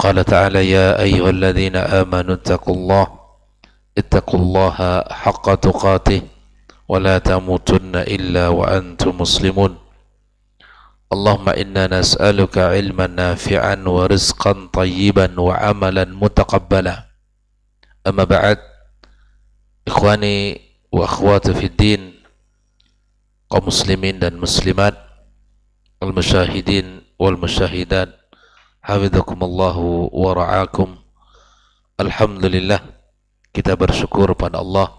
قال تعالى يا أيها الذين آمنوا اتقوا الله حق تقاته ولا تموتن إلا وأنتم مسلمون اللهم إنا نسألك علما نافعا ورزقا طيبا وعملا متقبلا أما بعد إخواني وأخواتي في الدين kaum muslimin dan muslimat al-musyahidin wal musyahidat hafidhakumullahu wa ra'akum. Alhamdulillah, kita bersyukur pada Allah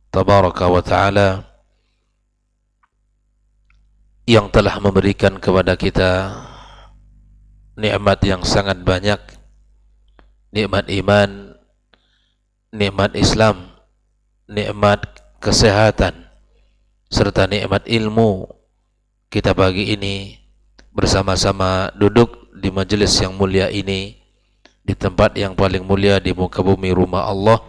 tabaraka wa ta'ala yang telah memberikan kepada kita nikmat yang sangat banyak, nikmat iman, nikmat Islam, nikmat kesehatan, serta nikmat ilmu. Kita pagi ini bersama-sama duduk di majelis yang mulia ini, di tempat yang paling mulia di muka bumi, rumah Allah.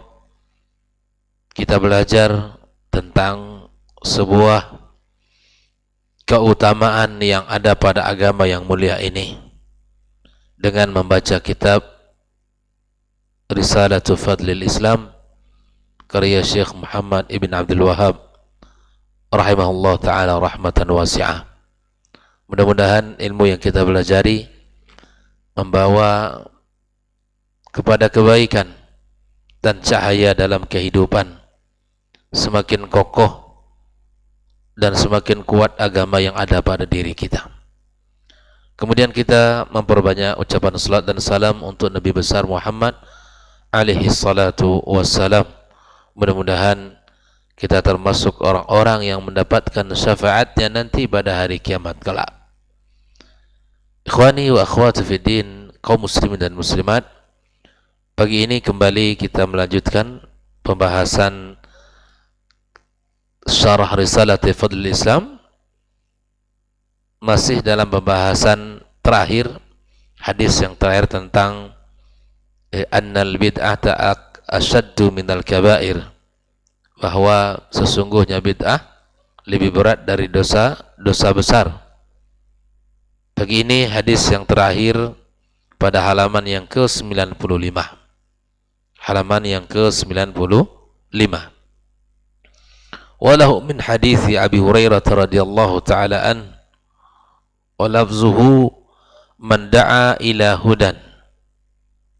Kita belajar tentang sebuah keutamaan yang ada pada agama yang mulia ini dengan membaca kitab Risalatu Fadlil Islam karya Syekh Muhammad Ibn Abdul Wahhab rahimahullah ta'ala rahmatan wasi'ah. Mudah-mudahan ilmu yang kita pelajari membawa kepada kebaikan dan cahaya dalam kehidupan, semakin kokoh dan semakin kuat agama yang ada pada diri kita. Kemudian kita memperbanyak ucapan salat dan salam untuk Nabi besar Muhammad alaihi salatu wassalam. Mudah-mudahan kita termasuk orang-orang yang mendapatkan syafaatnya nanti pada hari kiamat kelak. Ikhwani wa akhwati fi din, kaum muslimin dan muslimat, pagi ini kembali kita melanjutkan pembahasan syarah Risalati Fadlil Islam, masih dalam pembahasan terakhir, hadis yang terakhir tentang annal bid'ata asyaddu minal kabair, bahwa sesungguhnya bid'ah lebih berat dari dosa besar. Pagi ini hadis yang terakhir pada halaman yang ke-95. Halaman yang ke-95. Walahu min hadithi Abi Hurairah radhiyallahu ta'ala an wa lafzuhu man da'a ila hudan.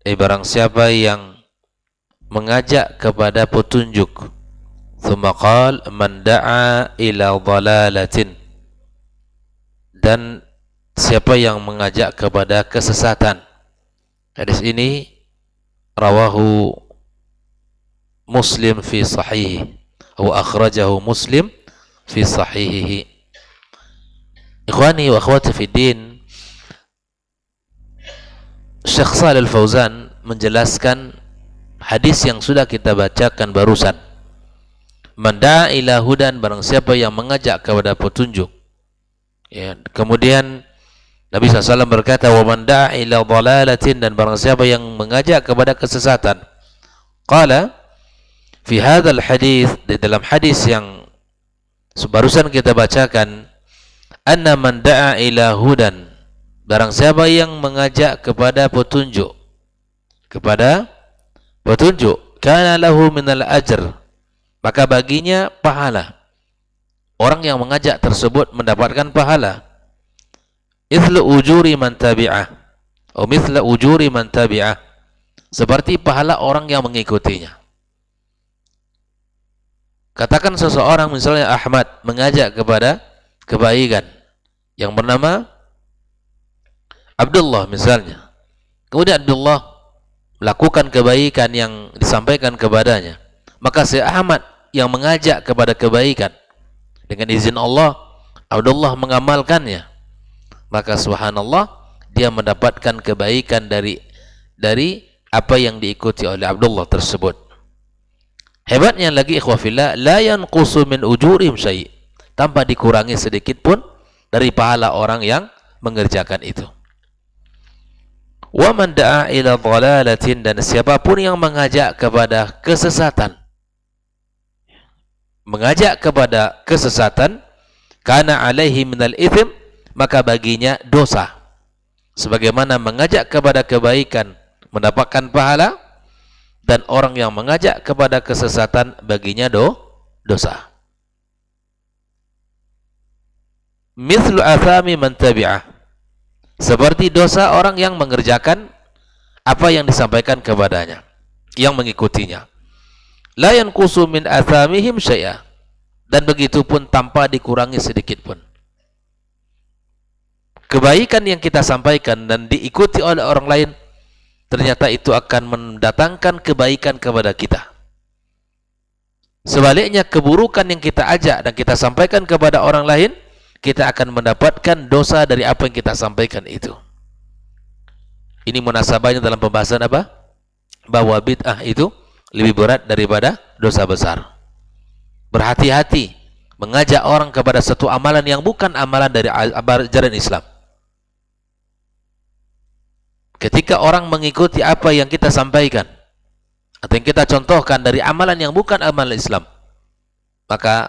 Barang siapa yang mengajak kepada petunjuk, thumma qal man da'a ila dhalalatin, dan siapa yang mengajak kepada kesesatan. Hadis ini rawahu Muslim fi sahihi wa akhrajahu Muslim fi sahihihi. Ikhwani wa akhwati fi din, Syekh Shalih Al-Fauzan menjelaskan hadis yang sudah kita bacakan barusan. Man da'a ila hudan, barang siapa yang mengajak kepada petunjuk. Ya, kemudian Nabi SAW berkata, wa man da'a ila dhalalatin, dan barang siapa yang mengajak kepada kesesatan. Qala fi hadzal hadis, di dalam hadis yang barusan kita bacakan, anna man da'a ila hudan, barang siapa yang mengajak kepada petunjuk, kana lahu minal ajr, maka baginya pahala. Orang yang mengajak tersebut mendapatkan pahala. Ithlu ujuri man tabi'ah, atau mithla ujuri man tabi'ah, seperti pahala orang yang mengikutinya. Katakan seseorang misalnya Ahmad mengajak kepada kebaikan yang bernama Abdullah misalnya. Kemudian Abdullah melakukan kebaikan yang disampaikan kepadanya, maka si Ahmad yang mengajak kepada kebaikan, dengan izin Allah Abdullah mengamalkannya, maka subhanallah dia mendapatkan kebaikan dari apa yang diikuti oleh Abdullah tersebut. Hebatnya lagi ikhwah fillah, la yanqusu min ujurihim syai', tanpa dikurangi sedikit pun dari pahala orang yang mengerjakan itu. Wa man da'a ila dhalalatin, dan siapapun yang mengajak kepada kesesatan, kana alaihi minal ithim, maka baginya dosa. Sebagaimana mengajak kepada kebaikan mendapatkan pahala, dan orang yang mengajak kepada kesesatan baginya dosa. Mithlu athami man tabi'ah, seperti dosa orang yang mengerjakan apa yang disampaikan kepadanya, yang mengikutinya. La yanqusu min athamihim syai'a, dan begitu pun tanpa dikurangi sedikit pun. Kebaikan yang kita sampaikan dan diikuti oleh orang lain, ternyata itu akan mendatangkan kebaikan kepada kita. Sebaliknya, keburukan yang kita ajak dan kita sampaikan kepada orang lain, kita akan mendapatkan dosa dari apa yang kita sampaikan itu. Ini munasabahnya dalam pembahasan apa? Bahwa bid'ah itu lebih berat daripada dosa besar. Berhati-hati mengajak orang kepada satu amalan yang bukan amalan dari ajaran Islam. Ketika orang mengikuti apa yang kita sampaikan atau yang kita contohkan dari amalan yang bukan amalan Islam, maka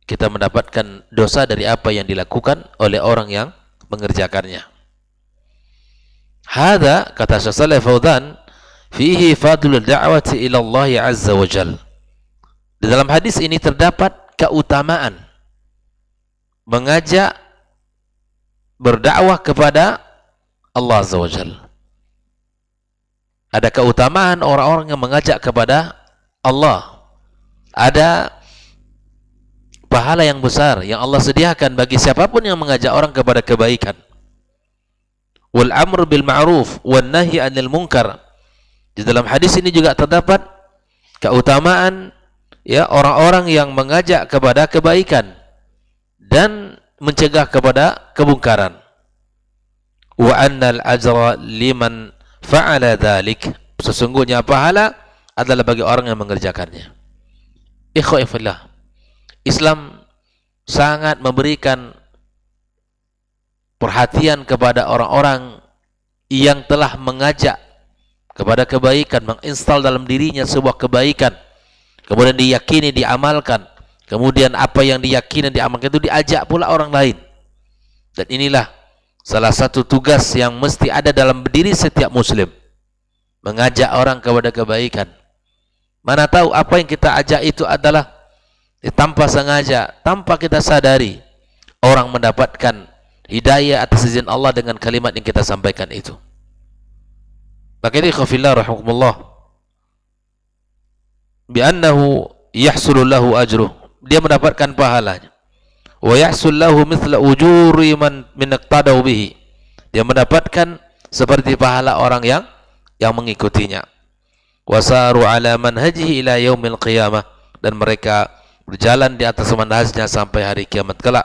kita mendapatkan dosa dari apa yang dilakukan oleh orang yang mengerjakannya. Hada, kata Syekh Shalih Fauzan, fihi fadlul da'wati ila Allah azza wa jal. Di dalam hadis ini terdapat keutamaan mengajak berdakwah kepada Allah azza wa jal. Ada keutamaan orang-orang yang mengajak kepada Allah. Ada pahala yang besar yang Allah sediakan bagi siapapun yang mengajak orang kepada kebaikan. Wal amr bil ma'ruf wan nahi 'anil munkar. Di dalam hadis ini juga terdapat keutamaan ya orang-orang yang mengajak kepada kebaikan dan mencegah kepada kemungkaran. Wa annal ajra liman fa'ala dzalik, sesungguhnya pahala adalah bagi orang yang mengerjakannya. Ikhwah fillah, Islam sangat memberikan perhatian kepada orang-orang yang telah mengajak kepada kebaikan, menginstal dalam dirinya sebuah kebaikan, kemudian diyakini, diamalkan, kemudian apa yang diyakini, diamalkan itu diajak pula orang lain. Dan inilah salah satu tugas yang mesti ada dalam diri setiap muslim, mengajak orang kepada kebaikan. Mana tahu apa yang kita ajak itu adalah tanpa sengaja, tanpa kita sadari, orang mendapatkan hidayah atas izin Allah dengan kalimat yang kita sampaikan itu. Maka ini khafillah rahimakumullah, bi'annahu yahsulu lahu ajruh, dia mendapatkan pahalanya. Wa yahsul lahu mithla ujuri man iqtadau bihi, dia mendapatkan seperti pahala orang yang mengikutinya. Wasaru ala manhajihi ila yaumil qiyamah, dan mereka berjalan di atas manhajnya sampai hari kiamat kelak.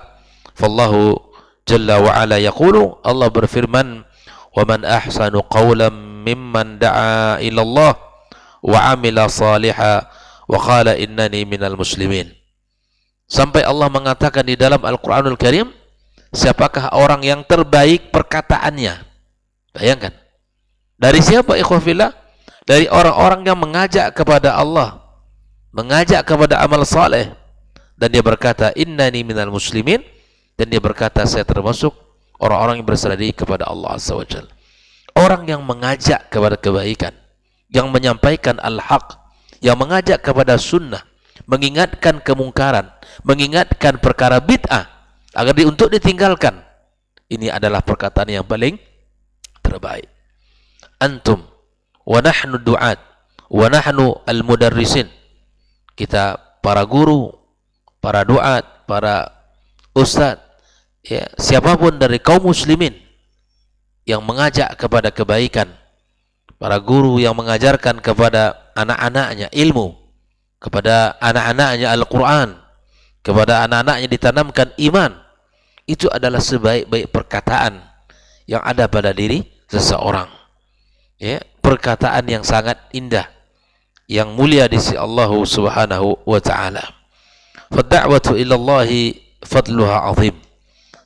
Fallahu jalla wa ala yaqulu, Allah berfirman, wa man ahsanu qawlan mimman da'a ila Allah wa amila salihan wa qala innani minal muslimin. Sampai Allah mengatakan di dalam Al-Quranul Karim, siapakah orang yang terbaik perkataannya? Bayangkan, dari siapa ikhwafillah? Dari orang-orang yang mengajak kepada Allah, mengajak kepada amal saleh, dan dia berkata innani minal muslimin, dan dia berkata saya termasuk orang-orang yang berserah diri kepada Allah Azza wa Jalla. Orang yang mengajak kepada kebaikan, yang menyampaikan al-haq, yang mengajak kepada sunnah, mengingatkan kemungkaran, mengingatkan perkara bid'ah agar untuk ditinggalkan, ini adalah perkataan yang paling terbaik. Antum wa nahnu du'at wa nahnu al-mudarrisin, kita para guru, para du'at, para ustadz, ya, siapapun dari kaum muslimin yang mengajak kepada kebaikan, para guru yang mengajarkan kepada anak-anaknya ilmu, kepada anak-anaknya Al-Quran, kepada anak-anaknya ditanamkan iman, itu adalah sebaik-baik perkataan yang ada pada diri seseorang, ya, perkataan yang sangat indah, yang mulia di sisi Allah Subhanahu wa ta'ala. Fad-da'watu ilallahi fadluha azim.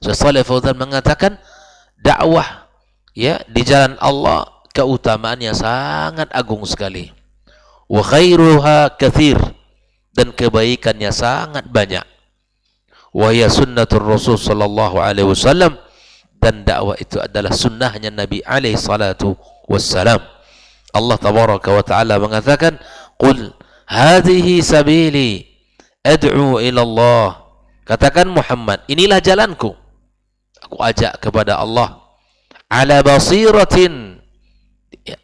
Syekh Shalih Fauzan mengatakan dakwah, ya, di jalan Allah keutamaannya sangat agung sekali. Wa khairuha kathir, dan kebaikannya sangat banyak. Wa hiya sunnatur Rasul sallallahu alaihi wasallam, dan dakwah itu adalah sunnahnya Nabi alaihi salatu wassalam. Allah tabaraka wa taala mengatakan, qul hadhihi sabili ad'u ila Allah. Katakan Muhammad, inilah jalanku, aku ajak kepada Allah. Ala basiratin,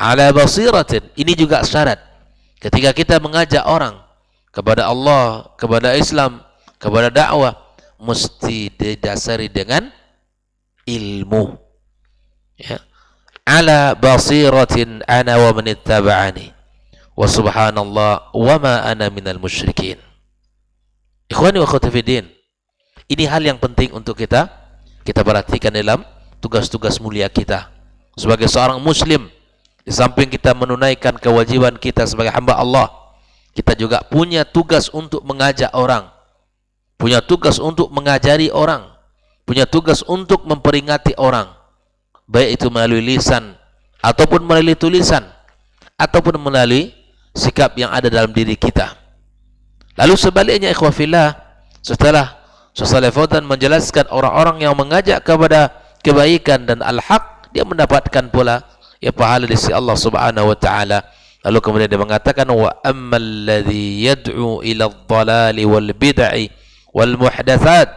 ala basiratin, ini juga syarat ketika kita mengajak orang kepada Allah, kepada Islam, kepada dakwah, mesti didasari dengan ilmu, ya. Ala basiratin ana wa man ittaba'ani wa subhanallah wa ma ana minal musyrikin. Ikhwani wa akhwati fiddin, ini hal yang penting untuk kita perhatikan dalam tugas-tugas mulia kita sebagai seorang muslim. Di samping kita menunaikan kewajiban kita sebagai hamba Allah, kita juga punya tugas untuk mengajak orang, punya tugas untuk mengajari orang, punya tugas untuk memperingati orang, baik itu melalui lisan ataupun melalui tulisan ataupun melalui sikap yang ada dalam diri kita. Lalu sebaliknya ikhwah fillah, setelah Syekh Fauzan menjelaskan orang-orang yang mengajak kepada kebaikan dan al-haq, dia mendapatkan pula ya pahala di sisi Allah Subhanahu wa taala. Lalu kemudian dia mengatakan, wa ammal ladzi yad'u ila ad-dhalali wal bid'i wal muhdatsat.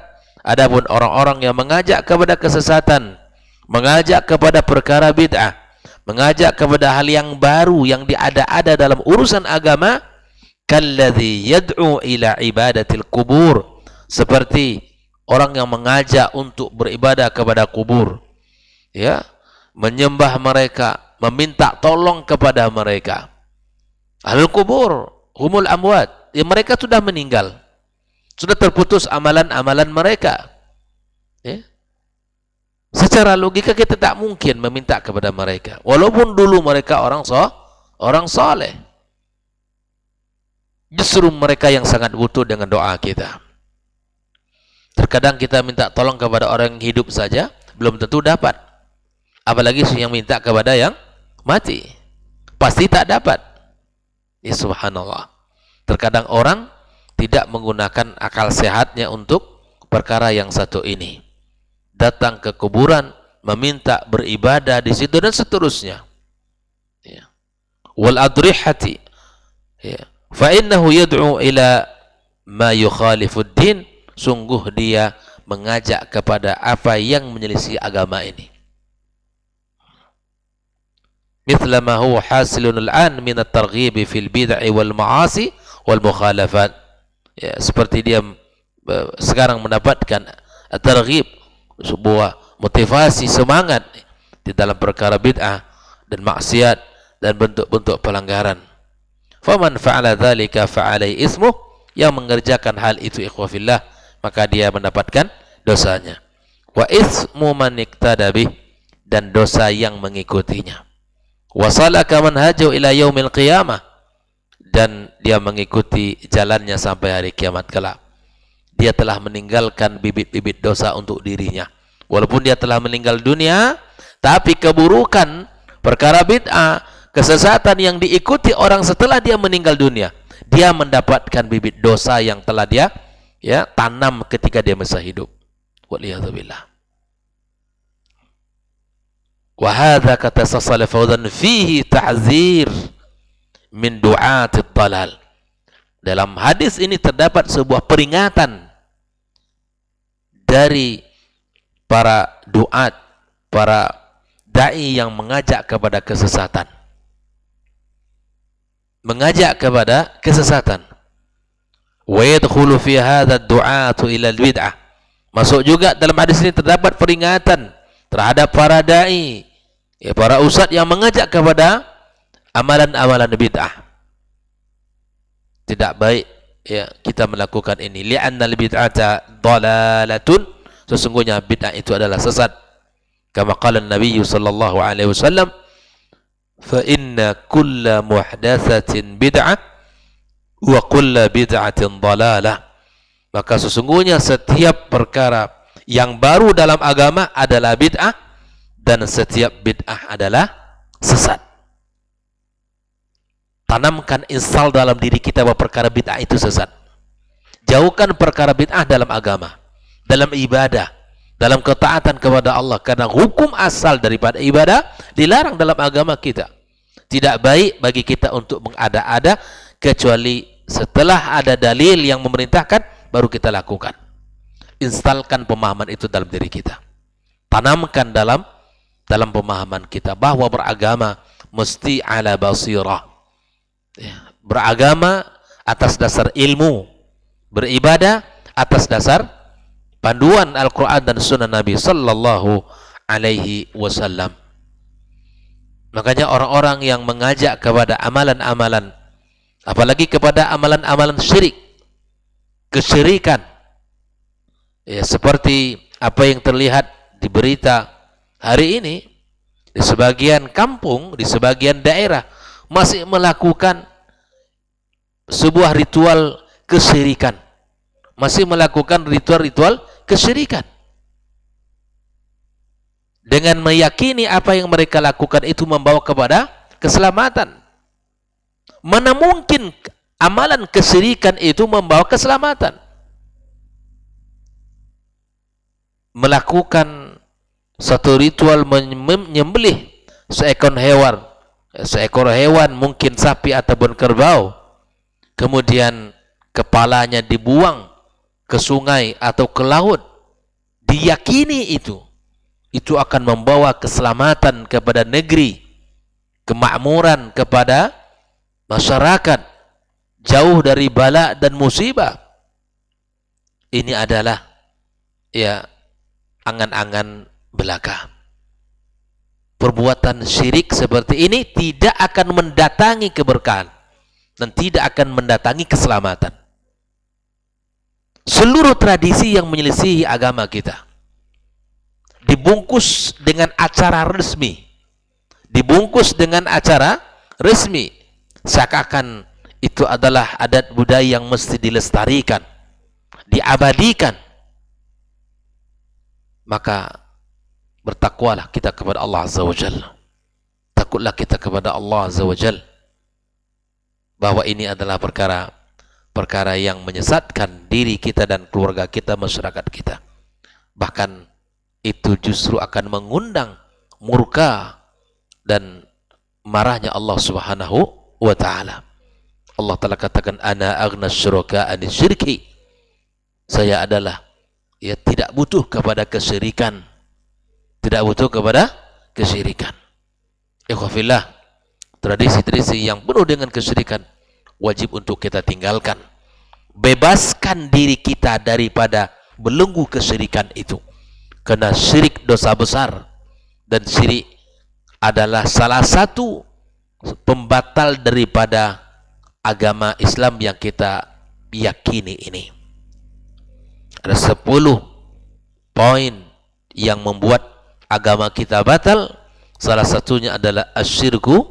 Adapun orang-orang yang mengajak kepada kesesatan, mengajak kepada perkara bid'ah, mengajak kepada hal yang baru yang diada-ada dalam urusan agama, kalladzi yad'u ila ibadatil kubur, seperti orang yang mengajak untuk beribadah kepada kubur, ya, menyembah mereka, meminta tolong kepada mereka. Ahlul kubur humul amwat, ya, mereka sudah meninggal, sudah terputus amalan-amalan mereka, ya. Secara logika kita tak mungkin meminta kepada mereka, walaupun dulu mereka orang soleh. Justru mereka yang sangat butuh dengan doa kita. Terkadang kita minta tolong kepada orang yang hidup saja belum tentu dapat, apalagi yang minta kepada yang mati, pasti tak dapat. Ya subhanallah, terkadang orang tidak menggunakan akal sehatnya untuk perkara yang satu ini, datang ke kuburan, meminta beribadah di situ dan seterusnya, ya. Wal adrihati, ya, fa innahu yad'u ila ma yukhalifud din, sungguh dia mengajak kepada apa yang menyelisih agama ini. Mithla ma huwa hasilun al-an min at-targhib fil bid'i wal ma'asi wal mukhalafat, ya, seperti dia sekarang mendapatkan at-targhib, sebuah motivasi, semangat di dalam perkara bid'ah dan maksiat dan bentuk-bentuk pelanggaran. Faman fa'ala dzalika fa'alai ismuh, yang mengerjakan hal itu ikhwah fillah, maka dia mendapatkan dosanya. Wa ismu man iktada bih, dan dosa yang mengikutinya. Wa salaka manhajahu ila yaumil qiyamah, dan dia mengikuti jalannya sampai hari kiamat kelak. Dia telah meninggalkan bibit-bibit dosa untuk dirinya. Walaupun dia telah meninggal dunia, tapi keburukan, perkara bid'ah, kesesatan yang diikuti orang setelah dia meninggal dunia, dia mendapatkan bibit dosa yang telah dia, ya, tanam ketika dia masih hidup. Waliyadzubillah. Wa hadza kata Syekh Fauzan fihi tahzir min du'atid dalal. Dalam hadis ini terdapat sebuah peringatan dari para duat, para dai yang mengajak kepada kesesatan. Mengajak kepada kesesatan. Wa yadkhulu fi hadha ad-du'atu ila al-bid'ah. Masuk juga dalam hadis ini terdapat peringatan terhadap para dai, ya, para ustaz yang mengajak kepada amalan-amalan bid'ah. Tidak baik, ya, kita melakukan ini. Li'anna al-bid'ata dalalatun, sesungguhnya bid'ah itu adalah sesat. Kama qala Nabi sallallahu alaihi wasallam, fa inna kulla muhdatsatin bid'ah wa kulla bid'atin dalalah. Maka sesungguhnya setiap perkara yang baru dalam agama adalah bid'ah, dan setiap bid'ah adalah sesat. Tanamkan, install dalam diri kita bahwa perkara bid'ah itu sesat. Jauhkan perkara bid'ah dalam agama, dalam ibadah, dalam ketaatan kepada Allah, karena hukum asal daripada ibadah dilarang dalam agama kita. Tidak baik bagi kita untuk mengada-ada kecuali setelah ada dalil yang memerintahkan baru kita lakukan. Instalkan pemahaman itu dalam diri kita. Tanamkan dalam pemahaman kita bahwa beragama mesti ala basirah. Ya, beragama atas dasar ilmu, beribadah atas dasar panduan Al-Quran dan Sunnah Nabi Sallallahu Alaihi Wasallam. Makanya orang-orang yang mengajak kepada amalan-amalan, apalagi kepada amalan-amalan syirik, kesyirikan, ya, seperti apa yang terlihat di berita hari ini, di sebagian kampung, di sebagian daerah masih melakukan sebuah ritual kesyirikan, masih melakukan ritual-ritual kesyirikan dengan meyakini apa yang mereka lakukan itu membawa kepada keselamatan. Mana mungkin amalan kesyirikan itu membawa keselamatan? Melakukan satu ritual menyembelih seekor hewan, mungkin sapi ataupun kerbau, kemudian kepalanya dibuang ke sungai atau ke laut, diyakini itu akan membawa keselamatan kepada negeri, kemakmuran kepada masyarakat, jauh dari bala dan musibah. Ini adalah ya angan-angan belaka. Perbuatan syirik seperti ini tidak akan mendatangi keberkahan dan tidak akan mendatangi keselamatan. Seluruh tradisi yang menyelisihi agama kita dibungkus dengan acara resmi, seakan-akan itu adalah adat budaya yang mesti dilestarikan, diabadikan. Maka bertakwalah kita kepada Allah Azza wa Jalla. Takutlah kita kepada Allah Azza wa Jalla bahwa ini adalah perkara yang menyesatkan diri kita dan keluarga kita, masyarakat kita. Bahkan itu justru akan mengundang murka dan marahnya Allah Subhanahu wa Ta'ala. Allah Ta'ala katakan, ana aghna syuraka ani syirki. Saya adalah tidak butuh kepada kesyirikan. Tidak butuh kepada kesyirikan. Ikhwafillah, tradisi-tradisi yang penuh dengan kesyirikan wajib untuk kita tinggalkan. Bebaskan diri kita daripada belenggu kesyirikan itu. Karena syirik dosa besar, dan syirik adalah salah satu pembatal daripada agama Islam yang kita yakini ini. Ada 10 poin yang membuat agama kita batal. Salah satunya adalah asyirku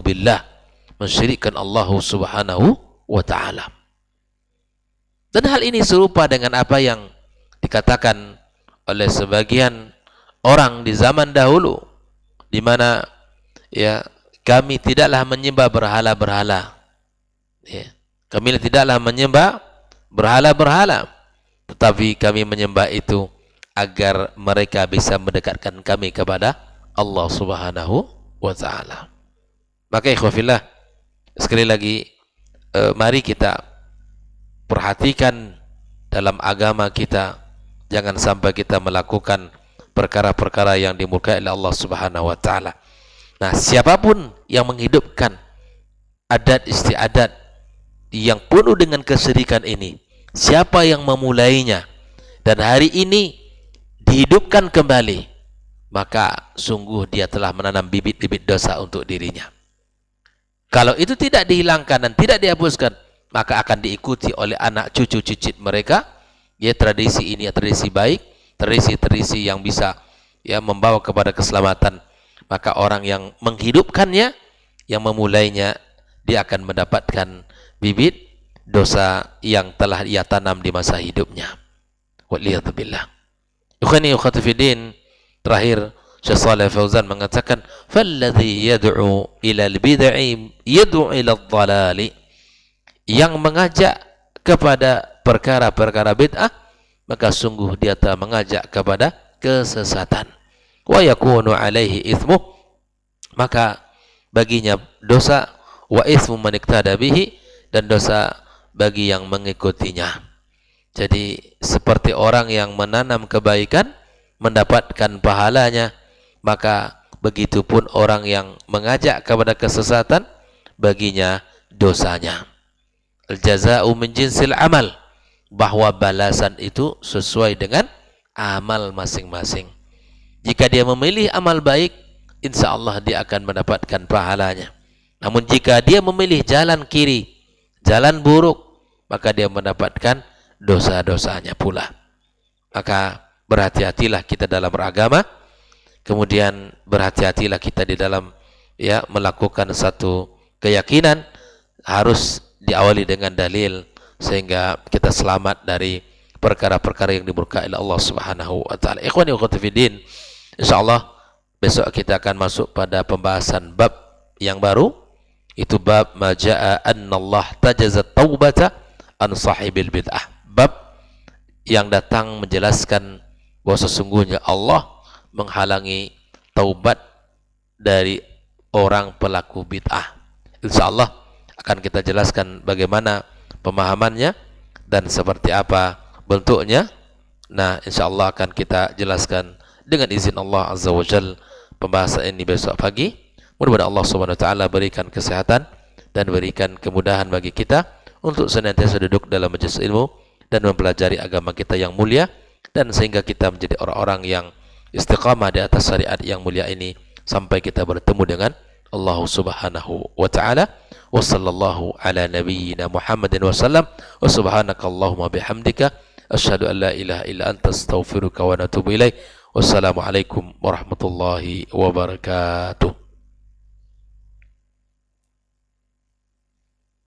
billah, mensyirikkan Allah Subhanahu wa Ta'ala. Dan hal ini serupa dengan apa yang dikatakan oleh sebagian orang di zaman dahulu, di mana ya kami tidaklah menyembah berhala-berhala. Ya, kami tidaklah menyembah berhala-berhala, tetapi kami menyembah itu agar mereka bisa mendekatkan kami kepada Allah Subhanahu wa Ta'ala. Maka ikhwafillah, sekali lagi mari kita perhatikan dalam agama kita, jangan sampai kita melakukan perkara-perkara yang dimurkai oleh Allah Subhanahu wa Ta'ala. Nah, siapapun yang menghidupkan adat istiadat yang penuh dengan kesyirikan ini, siapa yang memulainya dan hari ini dihidupkan kembali, maka sungguh dia telah menanam bibit-bibit dosa untuk dirinya. Kalau itu tidak dihilangkan dan tidak dihapuskan, maka akan diikuti oleh anak cucu cicit mereka. Ya, tradisi ini tradisi baik, tradisi-tradisi yang bisa ya membawa kepada keselamatan. Maka orang yang menghidupkannya, yang memulainya, dia akan mendapatkan bibit dosa yang telah ia tanam di masa hidupnya. Waliyadzubillah. Ukhani ukhati fiddin, terakhir Syekh Shalih Fauzan mengatakan, falladhi yad'u ila al-bid'i yad'u ila ad-dhalali. Yang mengajak kepada perkara-perkara bid'ah, maka sungguh dia telah mengajak kepada kesesatan. Wa yakunu alaihi ithmu, maka baginya dosa, wa ithmu man iktada bihi, dan dosa bagi yang mengikutinya. Jadi seperti orang yang menanam kebaikan mendapatkan pahalanya, maka begitupun orang yang mengajak kepada kesesatan baginya dosanya. Al-jaza'u min jinsil amal, bahwa balasan itu sesuai dengan amal masing-masing. Jika dia memilih amal baik, insya Allah dia akan mendapatkan pahalanya. Namun jika dia memilih jalan kiri, jalan buruk, maka dia mendapatkan dosa-dosanya pula. Maka berhati-hatilah kita dalam beragama, kemudian berhati-hatilah kita di dalam melakukan satu keyakinan, harus diawali dengan dalil sehingga kita selamat dari perkara-perkara yang dimurkai oleh Allah Subhanahu wa taala. Ikhwani wa akhwati fiddin, insyaallah besok kita akan masuk pada pembahasan bab yang baru, itu bab majaa annallah tajaza taubata an sahibil bid'ah. Bab yang datang menjelaskan bahwa sesungguhnya Allah menghalangi taubat dari orang pelaku bid'ah. Insyaallah akan kita jelaskan bagaimana pemahamannya dan seperti apa bentuknya. Nah, insyaallah akan kita jelaskan dengan izin Allah Azza wa Jalla pembahasan ini besok pagi. Mudah-mudahan Allah Subhanahu wa taala berikan kesehatan dan berikan kemudahan bagi kita untuk senantiasa duduk dalam majelis ilmu dan mempelajari agama kita yang mulia, dan sehingga kita menjadi orang-orang yang istiqamah di atas syariat yang mulia ini sampai kita bertemu dengan Allah Subhanahu wa taala. Wa sallallahu ala nabiyyina Muhammadin wa sallam, wa subhanaka Allahumma bihamdika asyhadu an la ilaha illa anta astaghfiruka wa atubu ilaik. Wassalamu alaikum warahmatullahi wabarakatuh.